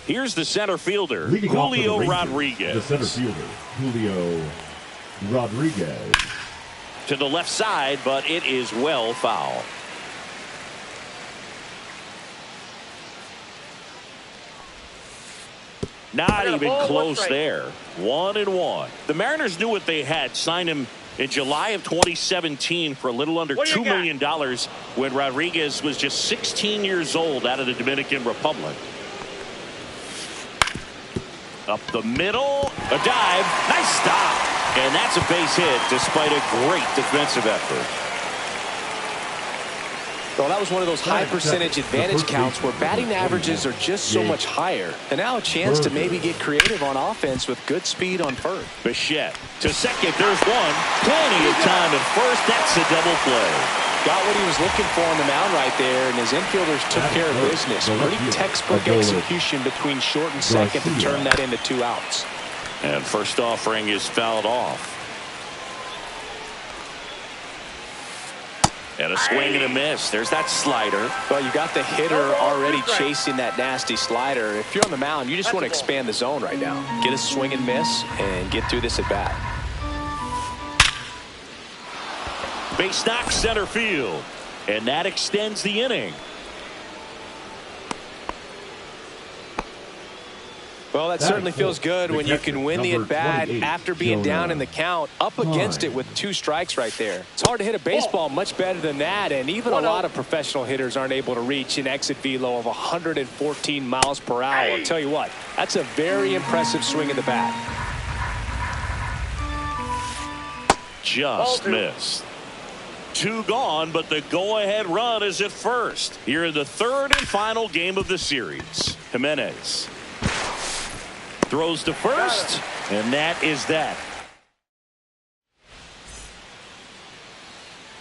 Here's the center fielder, Leading off for the Julio Rangers, Rodriguez. The center fielder, Julio Rodriguez. To the left side, but it is well foul. Not even close there. 1-1. The Mariners knew what they had. Signed him in July of 2017 for a little under $2 million when Rodriguez was just 16 years old out of the Dominican Republic. Up the middle, a dive, nice stop, and that's a base hit despite a great defensive effort. Well, that was one of those high percentage advantage counts where batting averages are just so much higher. And now a chance to maybe get creative on offense with good speed on first. Bichette to second, there's one. Plenty of time at first. That's a double play. Got what he was looking for on the mound right there, and his infielders took care of business. Pretty textbook execution between short and second to turn that into 2 outs. And first offering is fouled off. And a swing and a miss. There's that slider. Well, you got the hitter already chasing that nasty slider. If you're on the mound, you just want to expand the zone right now. Get a swing and miss and get through this at bat. Base knock center field. And that extends the inning. Well, that certainly feels good when you can win the at-bat after being down in the count, up against it with 2 strikes right there. It's hard to hit a baseball much better than that, and even a lot of professional hitters aren't able to reach an exit velo of 114 miles per hour. I'll tell you what, that's a very impressive swing of the bat. Just missed. 2 gone, but the go-ahead run is at first. Here in the 3rd and final game of the series. Jimenez throws to first, and that is that.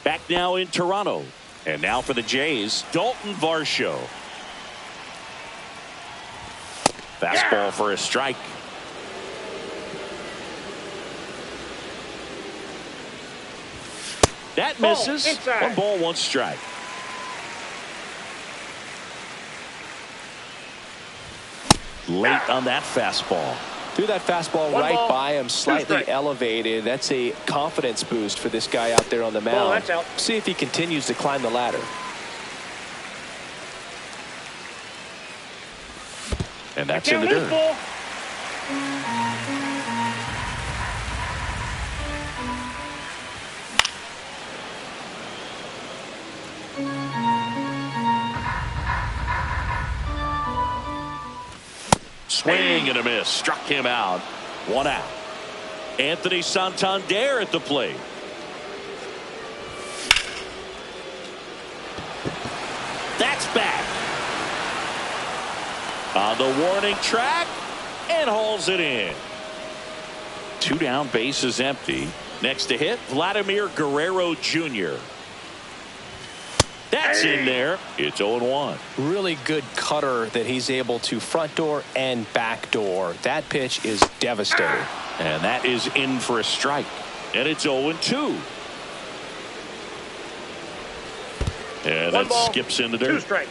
Back now in Toronto. And now for the Jays, Dalton Varsho. Fastball for a strike. That misses. 1 ball, 1 strike. Late on that fastball. Threw that fastball right by him, slightly elevated. That's a confidence boost for this guy out there on the mound. See if he continues to climb the ladder. And that's in the dirt. Swing and a miss. Struck him out. 1 out. Anthony Santander at the plate. That's back. On the warning track and hauls it in. 2 down, bases empty. Next to hit, Vladimir Guerrero Jr. That's in there. It's 0-1. Really good cutter that he's able to front door and back door. That pitch is devastating. And that is in for a strike. And it's 0-2. And that skips into dirt. 2 strikes.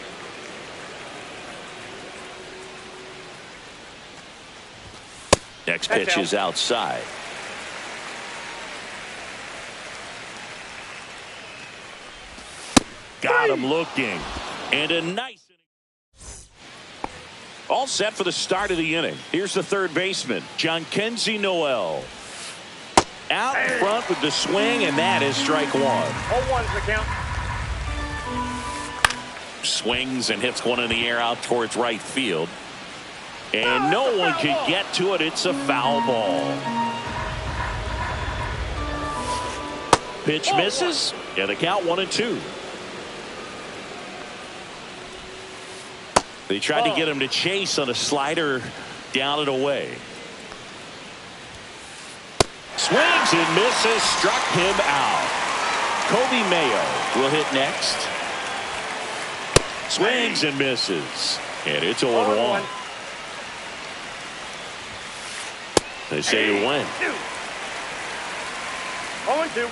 Next pitch is outside. Got him looking. And a nice inning. All set for the start of the inning. Here's the 3rd baseman, Jhonkensy Noel. Out in front with the swing, and that is strike 1. 0-1's the count. Swings and hits one in the air out towards right field. And no one can get to it. It's a foul ball. Pitch misses. And the count 1-2. They tried to get him to chase on a slider down and away. Swings and misses. Struck him out. Kobe Mayo will hit next. Swings and misses. And it's 0-1. They say you win. 0-2.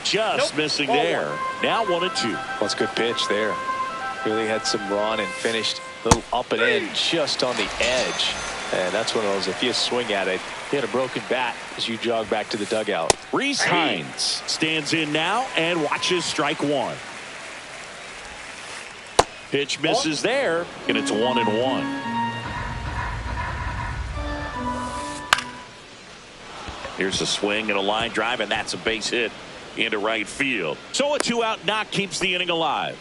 Just missing there. Now 1-2. Well, it's a good pitch there. Really had some run and finished a little up and in just on the edge. And that's one of those, if you swing at it, you had a broken bat as you jog back to the dugout. Rhys Hines stands in now and watches strike one. Pitch misses there, and it's 1-1. Here's a swing and a line drive, and that's a base hit into right field. So a 2-out knock keeps the inning alive.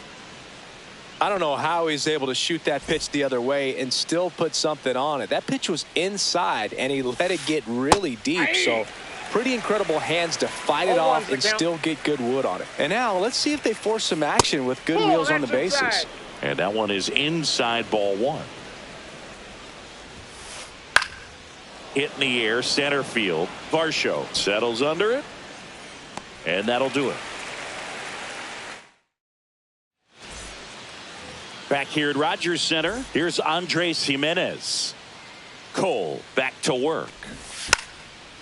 I don't know how he's able to shoot that pitch the other way and still put something on it. That pitch was inside, and he let it get really deep. So pretty incredible hands to fight it off and still get good wood on it. And now let's see if they force some action with good wheels on the bases. And that one is inside, ball one. Hit in the air, center field. Varsho settles under it, and that'll do it. Back here at Rogers Center, here's Andres Gimenez. Cole back to work.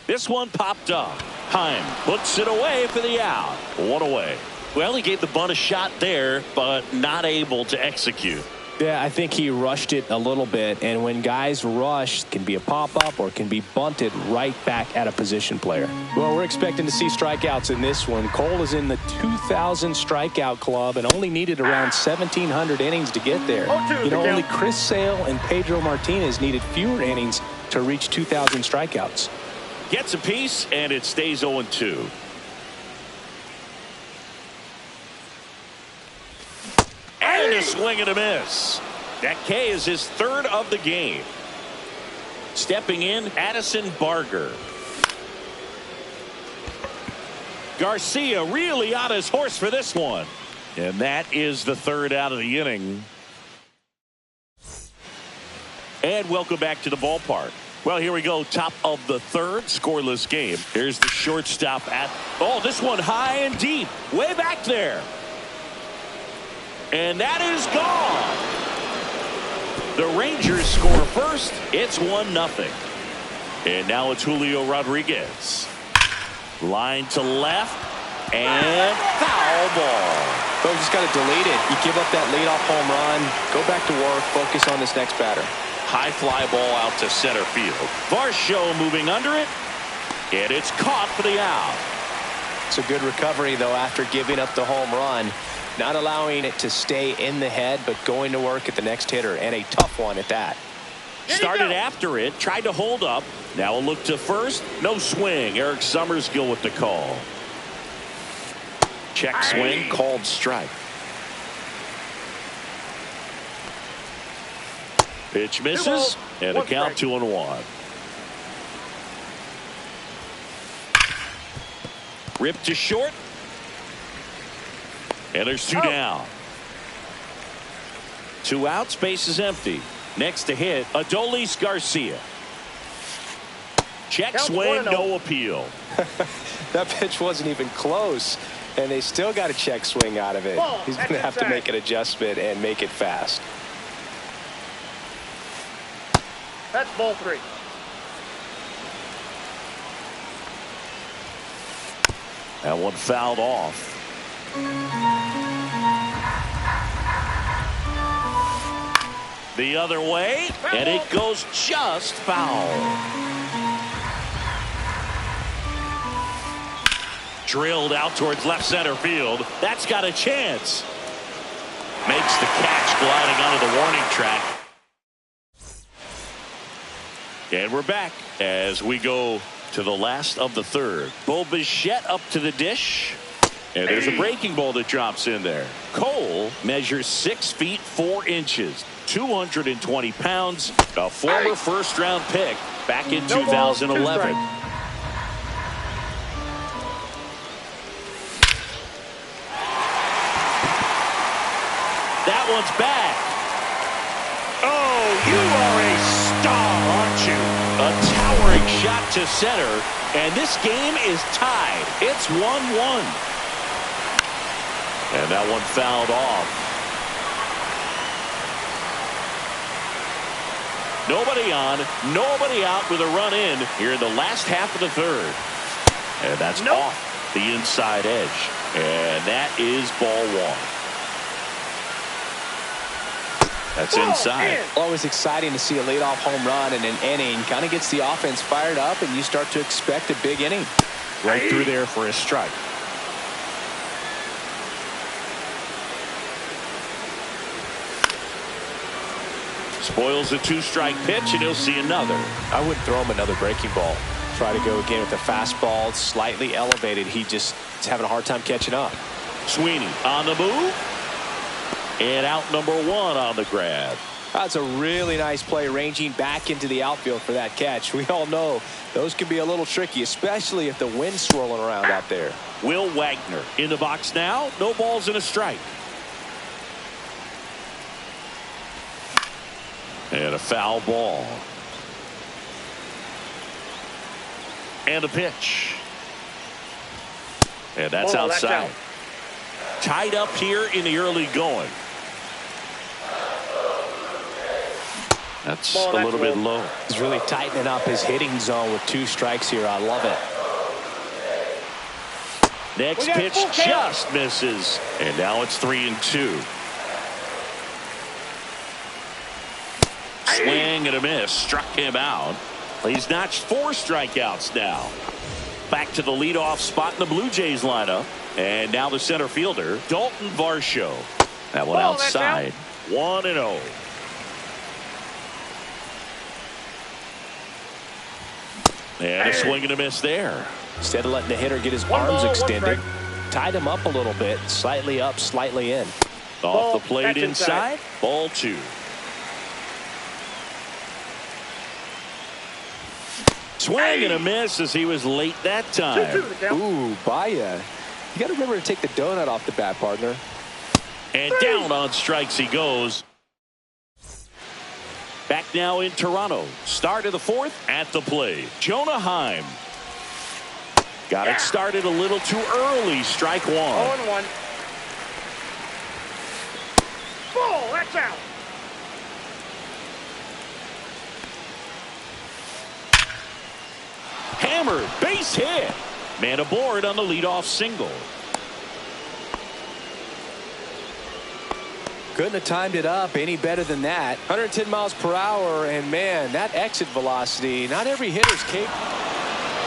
This one popped up. Heim puts it away for the out. One away. Well, he gave the bunt a shot there, but not able to execute. Yeah, I think he rushed it a little bit, and when guys rush, it can be a pop-up or it can be bunted right back at a position player. Well, we're expecting to see strikeouts in this one. Cole is in the 2,000 strikeout club and only needed around 1,700 innings to get there. Only Chris Sale and Pedro Martinez needed fewer innings to reach 2,000 strikeouts. Gets a piece, and it stays 0-2. And a swing and a miss. That K is his third of the game. Stepping in, Addison Barger. Garcia really on his horse for this one. And that is the third out of the inning. And welcome back to the ballpark. Well, here we go. Top of the third, scoreless game. Here's the shortstop at. Oh, this one high and deep. Way back there. And that is gone. The Rangers score first. It's 1-0. And now it's Julio Rodriguez. Line to left. And foul ball. So you just got to delete it. You give up that leadoff home run. Go back to work. Focus on this next batter. High fly ball out to center field. Varsho moving under it. And it's caught for the out. It's a good recovery, though, after giving up the home run. Not allowing it to stay in the head, but going to work at the next hitter, and a tough one at that. Started after it, tried to hold up. Now a look to first. No swing. Eric Summerskill with the call. Check swing, called strike. Pitch misses, and a count 2-1. Ripped to short. And there's two down. 2 outs, base is empty. Next to hit, Adolis Garcia. Check swing, no appeal. That pitch wasn't even close, and they still got a check swing out of it. He's going to have to make an adjustment and make it fast. That's ball 3. That one fouled off. The other way, and it goes just foul. Drilled out towards left center field. That's got a chance. Makes the catch, gliding onto the warning track. And we're back as we go to the last of the third. Bo Bichette up to the dish. And there's a breaking ball that drops in there. Cole measures 6 feet 4 inches, 220 pounds, a former first-round pick back in 2011. That one's back. Oh, you are a star, aren't you? A towering shot to center, and this game is tied. It's 1-1. And that one fouled off. Nobody on, nobody out with a run in here in the last half of the third. And that's off the inside edge. And that is ball 1. That's inside. Always exciting to see a leadoff home run in an inning. Kind of gets the offense fired up, and you start to expect a big inning. Right through there for a strike. Spoils a 2-strike pitch, and he'll see another. I wouldn't throw him another breaking ball. Try to go again with the fastball, slightly elevated. He just is having a hard time catching up. Sweeney on the move. And out number 1 on the grab. That's a really nice play, ranging back into the outfield for that catch. We all know those can be a little tricky, especially if the wind's swirling around out there. Will Wagner in the box now. No balls and a strike. And a foul ball. And a pitch. And that's outside. Tied up here in the early going. That's a little bit low. He's really tightening up his hitting zone with 2 strikes here. I love it. Next pitch just misses. And now it's 3-2. Swing and a miss. Struck him out. He's notched 4 strikeouts now. Back to the leadoff spot in the Blue Jays lineup. And now the center fielder, Dalton Varsho. That one outside. 1-0. And a swing and a miss there. Instead of letting the hitter get his arms extended, tied him up a little bit. Slightly up, slightly in. Off the plate inside. Ball 2. Swing and a miss as he was late that time. Ooh, Baya. You got to remember to take the donut off the bat, partner. And down on strikes he goes. Back now in Toronto. Start of the 4th at the plate. Jonah Heim. Got it started a little too early. Strike 1. 0-1. Ball, that's out. Hammered, base hit. Man aboard on the leadoff single. Couldn't have timed it up any better than that. 110 miles per hour, and man, that exit velocity, not every hitter's capable.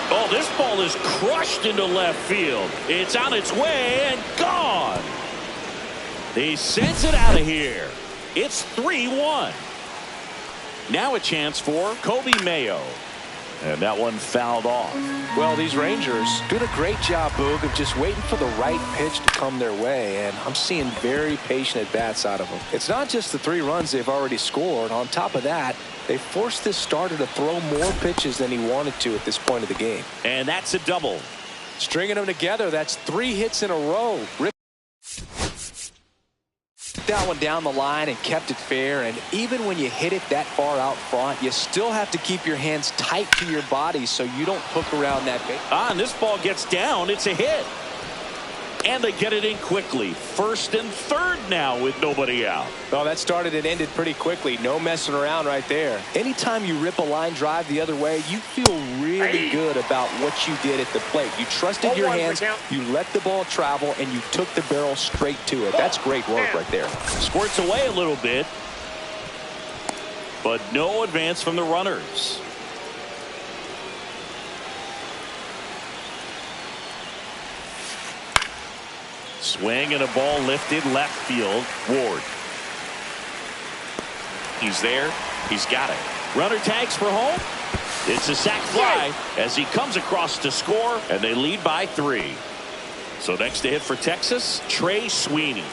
Oh, this ball is crushed into left field. It's on its way and gone. He sends it out of here. It's 3-1. Now a chance for Kobe Mayo. And that one fouled off. Well, these Rangers doing a great job, Boog, of just waiting for the right pitch to come their way, and I'm seeing very patient at-bats out of them. It's not just the 3 runs they've already scored. On top of that, they forced this starter to throw more pitches than he wanted to at this point of the game. And that's a double. Stringing them together, that's 3 hits in a row. That one down the line and kept it fair, and even when you hit it that far out front, you still have to keep your hands tight to your body so you don't hook around that base. And this ball gets down. It's a hit. And they get it in quickly. 1st and 3rd now with nobody out. Oh, that started and ended pretty quickly. No messing around right there. Anytime you rip a line drive the other way, you feel really good about what you did at the plate. You trusted your hands, you let the ball travel, and you took the barrel straight to it. That's great work right there. Squirts away a little bit, but no advance from the runners. Swing and a ball lifted left field. Ward. He's there. He's got it. Runner tags for home. It's a sac fly as he comes across to score, and they lead by 3. So next to hit for Texas, Trey Sweeney.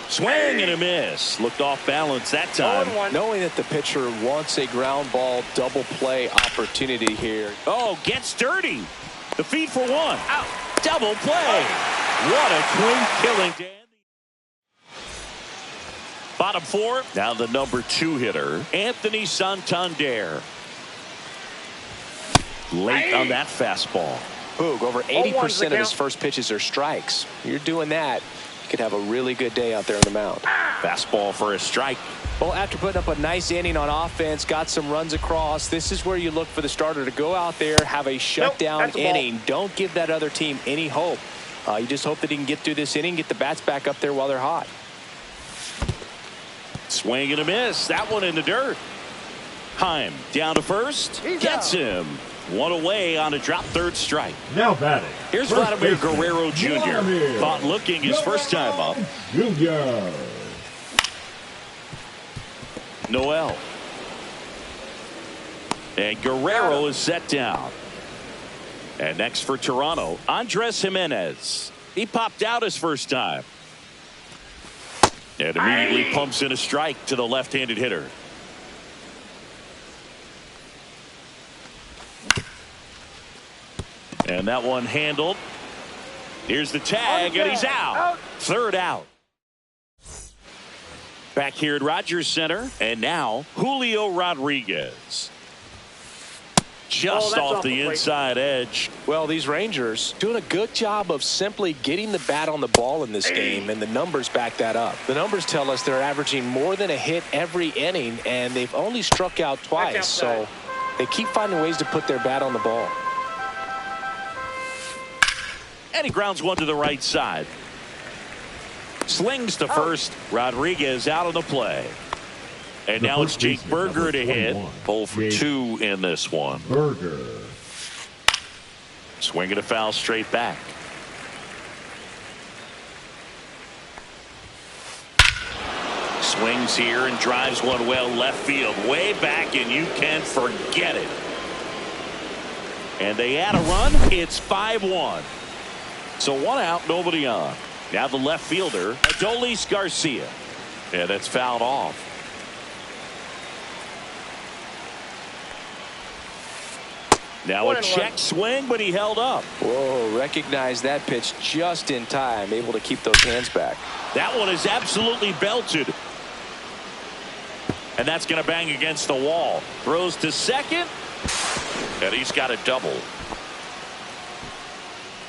Swing and a miss. Looked off balance that time. Knowing that the pitcher wants a ground ball double play opportunity here. Oh, gets dirty. The feed for 1. Out. Double play. What a twin killing, Dan. Bottom 4. Now the number 2 hitter, Anthony Santander. Late on that fastball. Boog, over 80% of his first pitches are strikes. You're doing that, you could have a really good day out there on the mound. Fastball for a strike. Well, after putting up a nice inning on offense, got some runs across, this is where you look for the starter to go out there, have a shutdown inning. Don't give that other team any hope. You just hope that he can get through this inning, get the bats back up there while they're hot. Swing and a miss. That one in the dirt. Heim down to first. Gets him. One away on a drop, third strike. Now batting. Here's First Vladimir baseman, Guerrero Jr. Vladimir Caught looking his first time up. Jr. Noel. And Guerrero is set down. And next for Toronto, Andres Jimenez. He popped out his first time. And immediately pumps in a strike to the left-handed hitter. And that one handled. Here's the tag, and he's out. Third out. Back here at Rogers Center, and now Julio Rodriguez. Just off the inside edge. Well, these Rangers doing a good job of simply getting the bat on the ball in this game, and the numbers back that up. The numbers tell us they're averaging more than a hit every inning, and they've only struck out twice, so they keep finding ways to put their bat on the ball. And he grounds one to the right side. Slings to first. Rodriguez out of the play. And now it's Jake Burger to hit. 0 for 2 in this one. Burger. Swinging a foul straight back. Swings here and drives one well left field. Way back, and you can forget it. And they add a run. It's 5-1. So one out, nobody on. Now the left fielder, Adolis Garcia. And that's fouled off. Now a check swing, but he held up. Whoa, recognized that pitch just in time, able to keep those hands back. That one is absolutely belted. And that's going to bang against the wall. Throws to second. And he's got a double.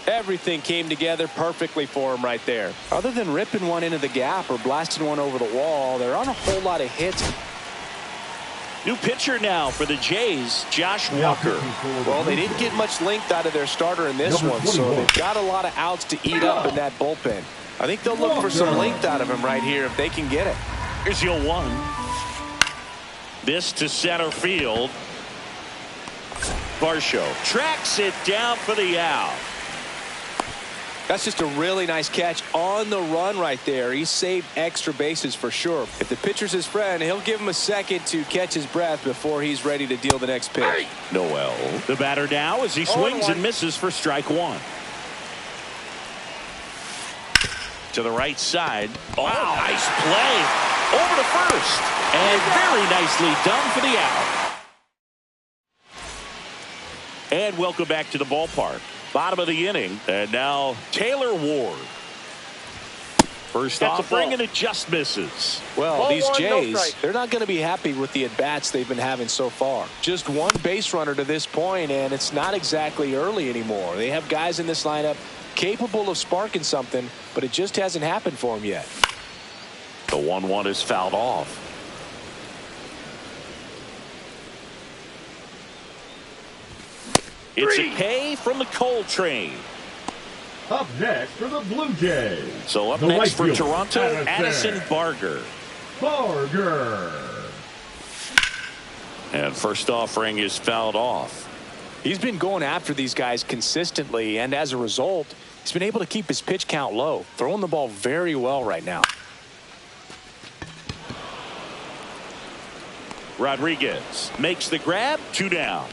Everything came together perfectly for him right there. Other than ripping one into the gap or blasting one over the wall, there aren't a whole lot of hits. New pitcher now for the Jays, Josh Walker. Well, they didn't get much length out of their starter in this one, so they've got a lot of outs to eat up in that bullpen. I think they'll look for some length out of him right here if they can get it. Here's 0-1. This to center field. Varsho tracks it down for the out. That's just a really nice catch on the run right there. He saved extra bases for sure. If the pitcher's his friend, he'll give him a second to catch his breath before he's ready to deal the next pitch. Noel, the batter now as he swings and misses for strike one. To the right side. Oh, wow. Nice play. Over to first. And very nicely done for the out. And welcome back to the ballpark. Bottom of the inning, and now Taylor Ward. First offering, and it just misses. Well, these Jays, they're not going to be happy with the at-bats they've been having so far. Just one base runner to this point, and it's not exactly early anymore. They have guys in this lineup capable of sparking something, but it just hasn't happened for them yet. The 1-1 is fouled off. It's a K from the Coltrane. Up next for the Blue Jays. So up next for Toronto, Addison Barger. Barger. And first offering is fouled off. He's been going after these guys consistently, and as a result, he's been able to keep his pitch count low, throwing the ball very well right now. Rodriguez makes the grab, 2 down.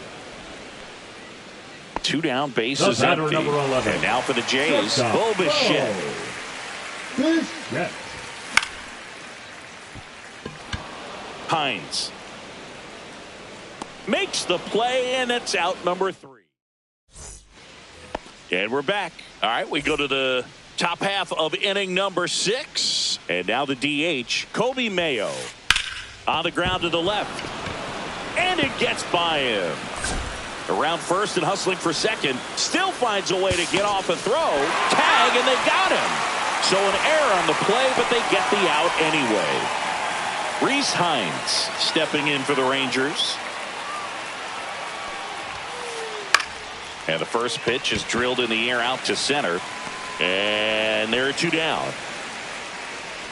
2 down, base is empty. And now for the Jays, Bo Bichette. Hines makes the play, and it's out number 3. And we're back. All right, we go to the top half of inning number 6. And now the DH, Kobe Mayo. On the ground to the left. And it gets by him. Around first and hustling for second. Still finds a way to get off a throw. Tag, and they got him. So an error on the play, but they get the out anyway. Rhys Hines stepping in for the Rangers. And the first pitch is drilled in the air out to center. And there are 2 down.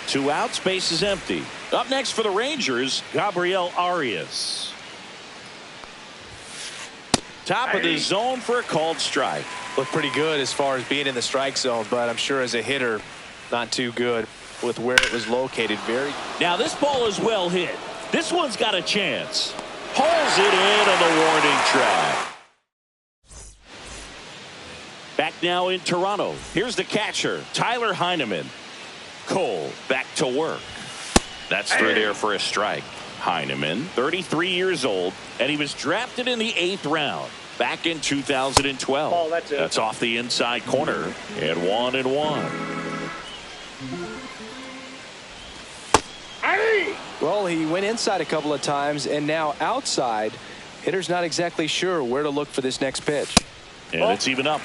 2 outs, base is empty. Up next for the Rangers, Gabriel Arias. Top of the zone for a called strike. Looked pretty good as far as being in the strike zone, but I'm sure as a hitter, not too good with where it was located. Now this ball is well hit. This one's got a chance. Hauls it in on the warning track. Back now in Toronto. Here's the catcher, Tyler Heineman. Cole back to work. That's through there for a strike. Heineman, 33 years old, and he was drafted in the 8th round back in 2012. Oh, that's it. That's off the inside corner, and 1-1. Well, he went inside a couple of times, and now outside. Hitter's not exactly sure where to look for this next pitch. And it's even up.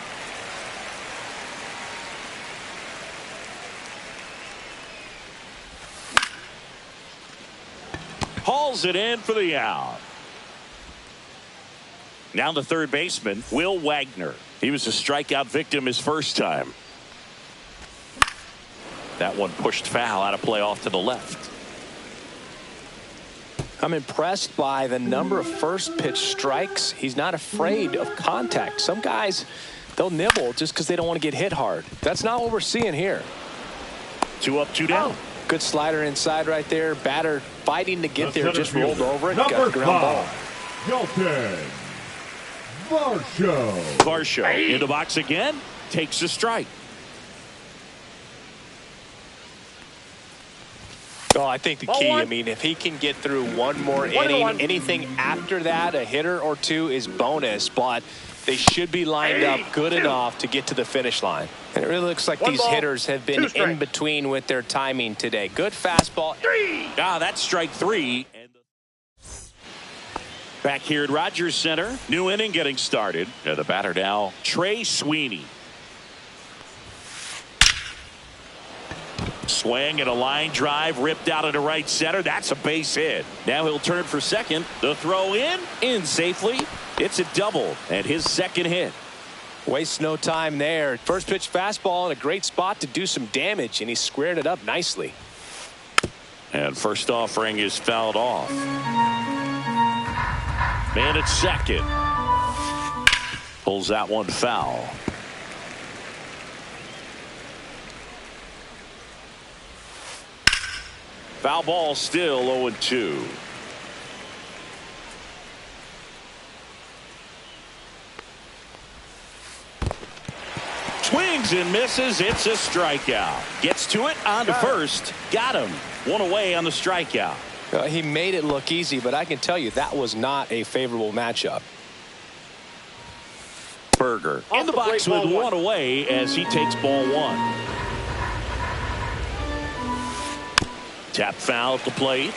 Hauls it in for the out. Now the third baseman, Will Wagner. He was a strikeout victim his first time. That one pushed foul out of play off to the left. I'm impressed by the number of first pitch strikes. He's not afraid of contact. Some guys, they'll nibble just because they don't want to get hit hard. That's not what we're seeing here. 2 up, 2 down. Good slider inside right there. Batter fighting to get there, just rolled over it. Got Number a ground ball. 5, Dalton Varsho. Varsho in the box again. Takes a strike. Oh, I think the key, I mean, if he can get through one more inning, anything after that, a hitter or two is bonus, but they should be lined up good enough to get to the finish line. And it really looks like these hitters have been in between with their timing today. Good fastball. That's strike 3. Back here at Rogers Center, new inning getting started. The batter now, Trey Sweeney. Swing and a line drive ripped out into right center. That's a base hit. Now he'll turn for second. The throw in safely. It's a double and his second hit. Wastes no time there. First pitch fastball in a great spot to do some damage, and he squared it up nicely. And first offering is fouled off. Man at second. Pulls that one foul. Foul ball still 0-2. Swings and misses. It's a strikeout. Gets to it on to first. Got him. One away on the strikeout. He made it look easy, but I can tell you that was not a favorable matchup. Berger in the box with one away as he takes ball 1. Tap foul at the plate.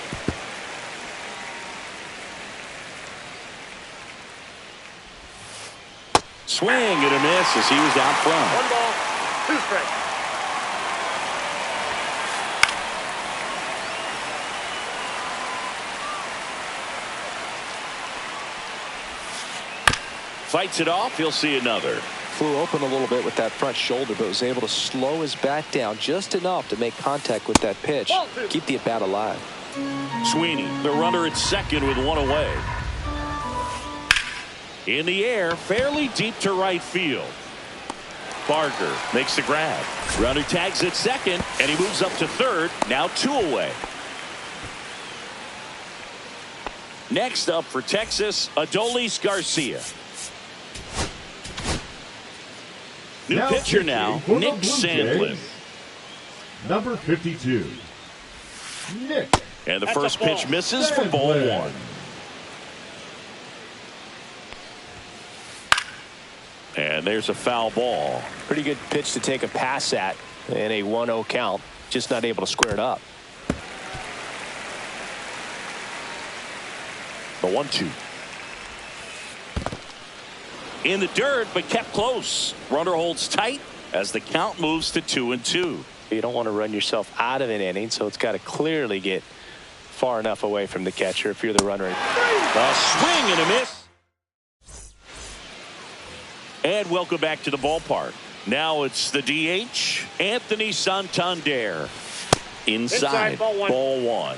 Swing and a miss as he was out front. 1 ball, 2 strikes. Fights it off. He'll see another. Flew open a little bit with that front shoulder, but was able to slow his bat down just enough to make contact with that pitch. Keep the at-bat alive. Sweeney, the runner at second with one away. In the air, fairly deep to right field. Barger makes the grab. Runner tags at second, and he moves up to third. Now 2 away. Next up for Texas, Adolis Garcia. New pitcher now, Nick Sandlin. Number 52, Nick. And the first pitch misses for ball 1. And there's a foul ball. Pretty good pitch to take a pass at in a 1-0 count. Just not able to square it up. The 1-2. In the dirt, but kept close. Runner holds tight as the count moves to 2-2. You don't want to run yourself out of an inning, so it's got to clearly get far enough away from the catcher if you're the runner. A swing and a miss. And welcome back to the ballpark. Now it's the DH, Anthony Santander. Inside. Ball one.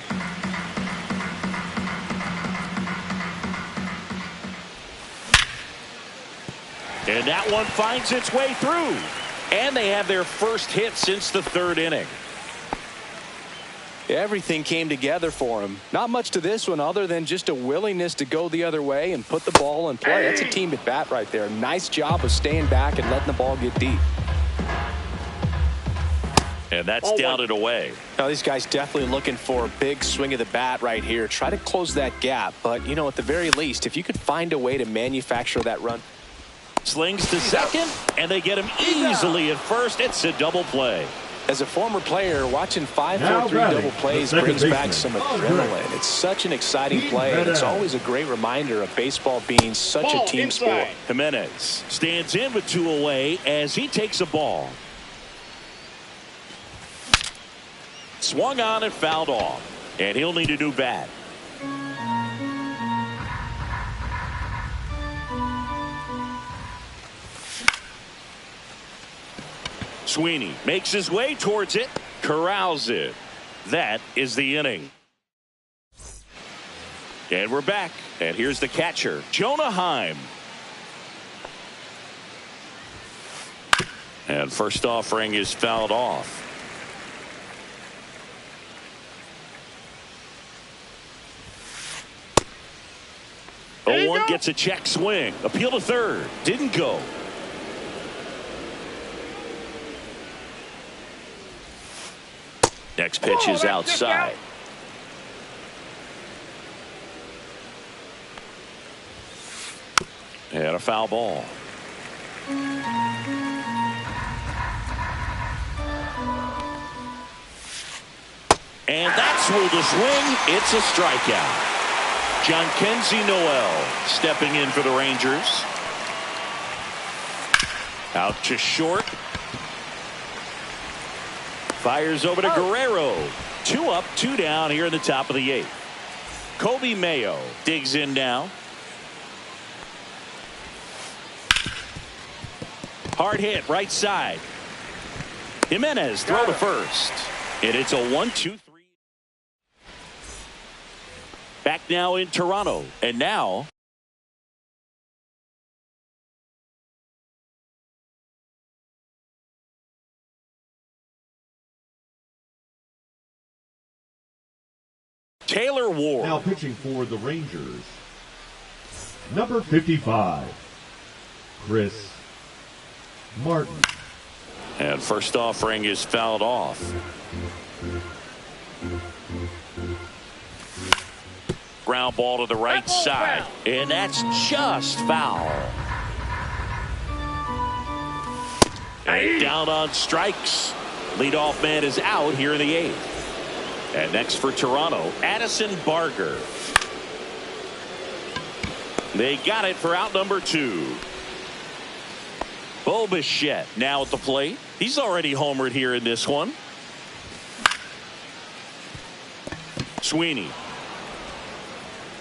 And that one finds its way through. And they have their first hit since the third inning. Everything came together for him. Not much to this one other than just a willingness to go the other way and put the ball in play. That's a team at bat right there. Nice job of staying back and letting the ball get deep. And that's down and away. Now these guys definitely looking for a big swing of the bat right here. Try to close that gap. But, you know, at the very least, if you could find a way to manufacture that run. Slings to second, and they get him easily at first. It's a double play. As a former player, watching 5-4-3 double plays brings back some adrenaline. It's such an exciting play, and it's always a great reminder of baseball being such a team sport. Jimenez stands in with two away as he takes a ball. Swung on and fouled off, and he'll need a new bat. Sweeney makes his way towards it, corrals it. That is the inning. And we're back. And here's the catcher, Jonah Heim. And first offering is fouled off. One gets a check swing. Appeal to third. Didn't go. Next pitch is outside. And a foul ball. And that's with the swing. It's a strikeout. Jhonkensy Noel stepping in for the Rangers. Out to short. Fires over to Guerrero. 2 up, 2 down here in the top of the 8th. Kobe Mayo digs in now. Hard hit right side. Jimenez throw to first. And it's a 1-2-3. Back now in Toronto. And now Taylor Ward. Now pitching for the Rangers, number 55, Chris Martin. And first offering is fouled off. Ground ball to the right side. And that's just foul. And down on strikes. Leadoff man is out here in the 8th. And next for Toronto, Addison Barger. They got it for out number 2. Bo Bichette now at the plate. He's already homered here in this one. Sweeney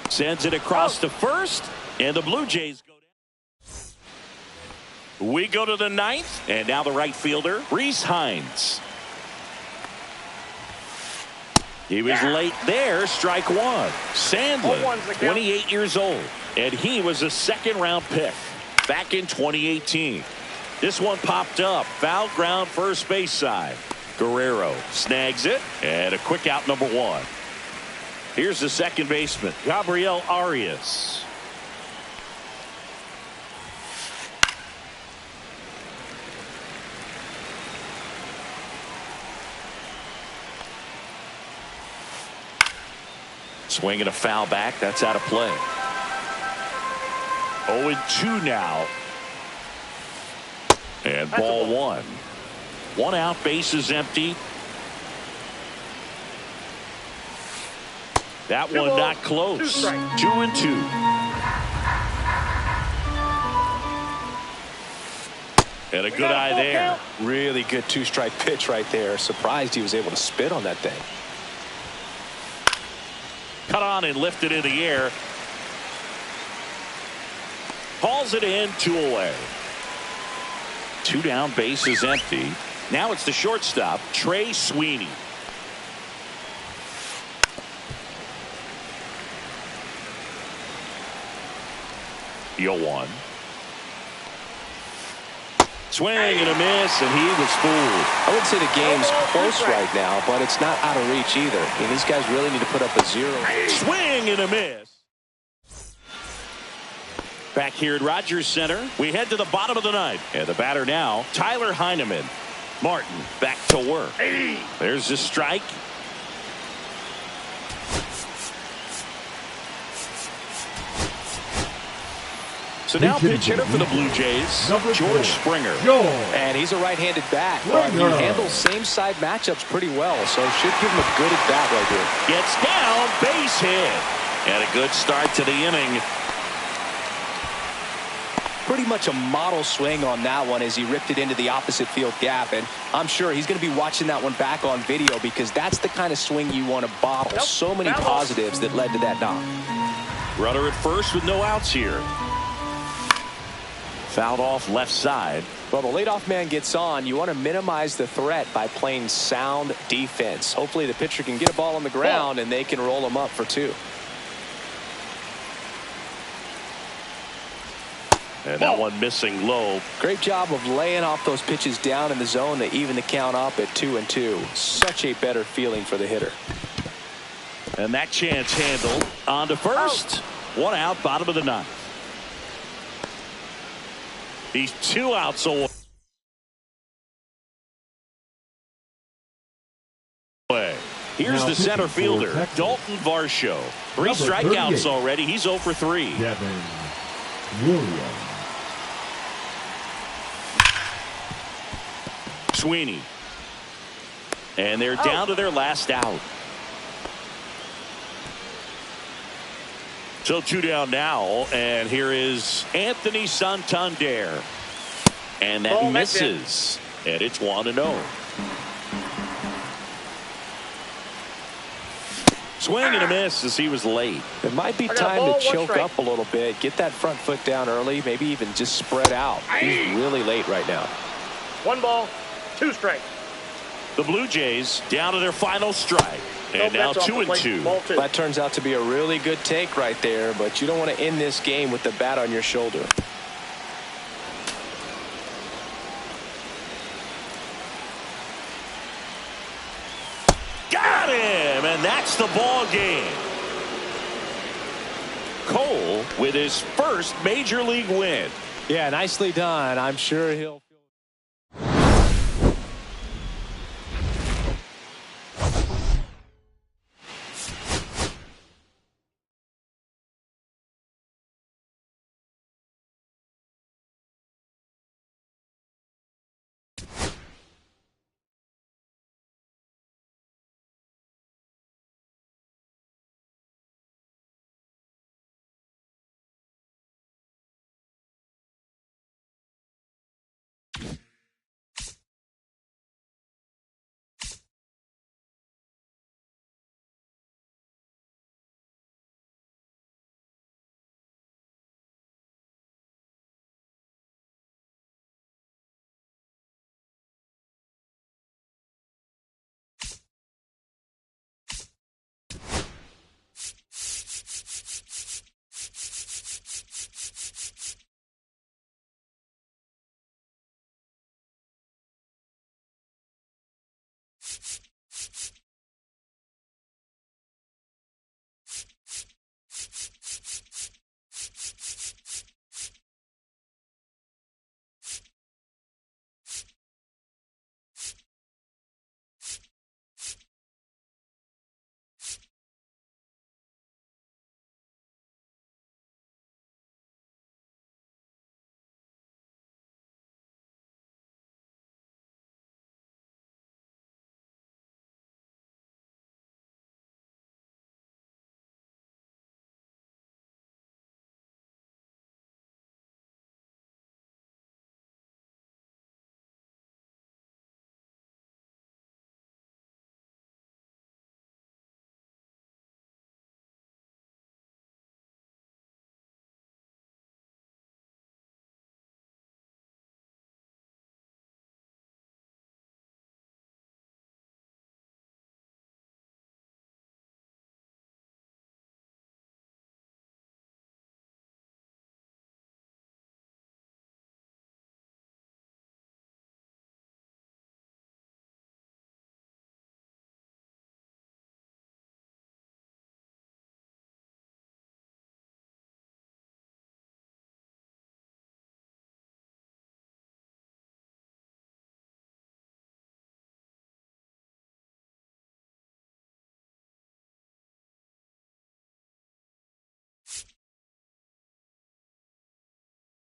sends it across to first, and the Blue Jays go down. We go to the 9th, and now the right fielder, Rhys Hines. He was late there, strike one. Sandlin, 28 years old, and he was a 2nd-round pick back in 2018. This one popped up, foul ground first base side. Guerrero snags it, and a quick out number 1. Here's the second baseman, Gabriel Arias. Swinging a foul back. That's out of play. 0-2 now. And ball 1. 1 out, base is empty. That one not close. 2-2. And a good eye there. Really good 2-strike pitch right there. Surprised he was able to spit on that thing. Cut on and lifted in the air. Hauls it in, 2 away. 2 down, base is empty. Now it's the shortstop, Trey Sweeney. 0-1. Swing and a miss, and he was fooled. I wouldn't say the game's close right now, but it's not out of reach either. I mean, these guys really need to put up a 0. Swing and a miss. Back here at Rogers Center, we head to the bottom of the ninth. And the batter now, Tyler Heineman. Martin back to work. There's the strike. So now pitch hitter for the Blue Jays, George Springer. And he's a right-handed bat. He handles same-side matchups pretty well, so should give him a good at-bat right here. Gets down, base hit. And a good start to the inning. Pretty much a model swing on that one as he ripped it into the opposite field gap, and I'm sure he's going to be watching that one back on video because that's the kind of swing you want to bottle. So many positives that led to that knock. Runner at first with no outs here. Fouled off left side. Well, the leadoff man gets on. You want to minimize the threat by playing sound defense. Hopefully the pitcher can get a ball on the ground and they can roll him up for 2. And that one missing low. Great job of laying off those pitches down in the zone to even the count up at 2-2. Such a better feeling for the hitter. And that chance handled. On to first. 1 out, bottom of the ninth. He's 2 outs away. Here's the center fielder, Dalton Varsho. 3 strikeouts already. He's 0 for 3. Devin Williams. Sweeney. And they're down to their last out. So 2 down now, and here is Anthony Santander. And that misses. And it's 1-0. Swing and a miss as he was late. It might be time to choke up a little bit, get that front foot down early, maybe even just spread out. He's really late right now. 1 ball, 2 strikes. The Blue Jays down to their final strike. And now 2-2. That turns out to be a really good take right there, but you don't want to end this game with the bat on your shoulder. Got him, and that's the ball game. Cole with his first major league win. Yeah, nicely done. I'm sure he'll